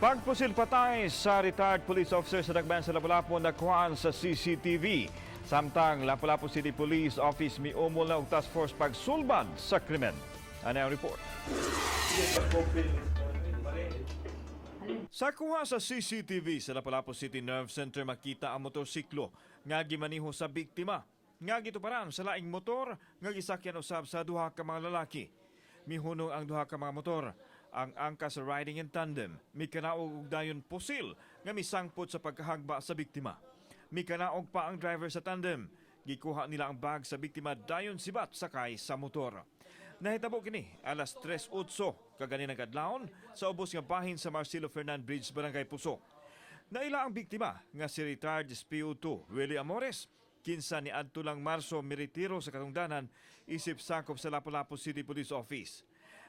Pagpusil-patay sa retired police officer sa Dagban sa Lapu-Lapu nakuhaan sa CCTV. Samtang Lapu-Lapu City Police Office miumol na og task force pagsulbad sa krimen. Ano ang report? Sa kuha sa CCTV sa Lapu-Lapu City Nerve Center makita ang motorsiklo nga gimaniho sa biktima. Nga gituparan sa laing motor nga gisakyan usab sa duha ka mga lalaki. Mihunong ang duha ka mga motor. Ang angkas sa riding in tandem, may kanaog og dayon pusil nga misangpot sa pagkahagba sa biktima. May kanaog pa ang driver sa tandem. Gikuha nila ang bag sa biktima dayon sibat sakay sa motor. Nahitabo kini alas 3:08 kaganinang adlawon sa ubos nga bahin sa Marcelo Fernan Bridge, Barangay Puso. Naila ang biktima nga si retired SPO2 Willie Amores. Kinsa ni adto lang Marso miretiro sa katungdanan isip sakop sa Lapu-Lapu City Police Office.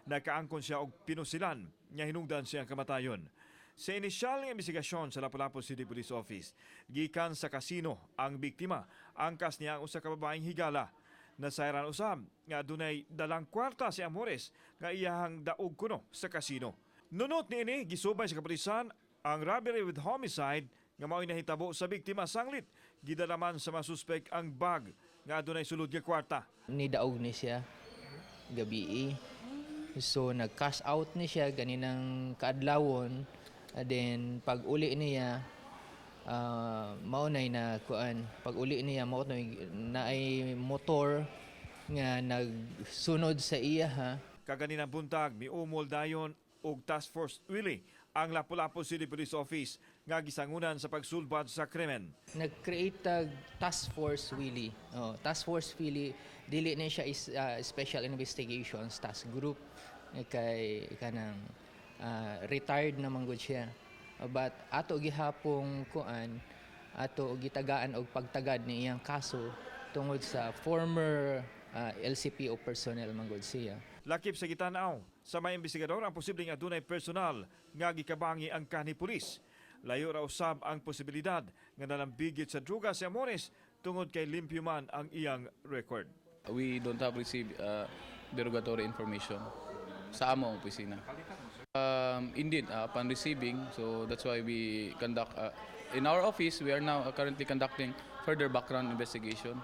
Nakaangkon siya og pinusilan nga hinungdan siya ang kamatayon. Sa inisyal nga investigasyon sa Lapu-Lapu City Police Office, gikan sa kasino ang biktima, angkas niya ang usa ka babaeng higala. Nasayran usab nga adunay dalang kwarta si Amores nga iyahang daog kuno sa kasino. Nunot niini gisubay sa kapulisan ang robbery with homicide nga mao'y nahitabo sa biktima sanglit. Gidalaman sa mga suspek ang bag nga adunay sulod nga kwarta. Nidaog ni siya gabi. So nag-cash out ni siya ganinang kaadlawon. Then pag uli niya maunay na kuan. Pag uli niya maunay na ay motor nga nagsunod sa iya ha. Kaganinang buntag miumol dayon og task force Willie ang Lapu-Lapu City Police Office nga gisangunan sa pagsulbad sa krimen. Nag-create tag Task Force Willie. Task Force Willie, dili na siya is Special Investigations Task Group kay kanang retired na manggod siya. But ato gihapong kuan, ato gitagaan og pagtagad ni iyang kaso tungod sa former LCPO personnel manggod siya. Lakip sa gitanaw sa may investigador ang posibleng adunay personal nga gikabangi ang kanhi pulis. Layo ra usab ang posibilidad nga nalambigit sa druga si Amores tungod kay limpyo man ang iyang record. We don't have received derogatory information sa among opisina. Indeed, upon receiving, so that's why we conduct in our office, we are now currently conducting further background investigation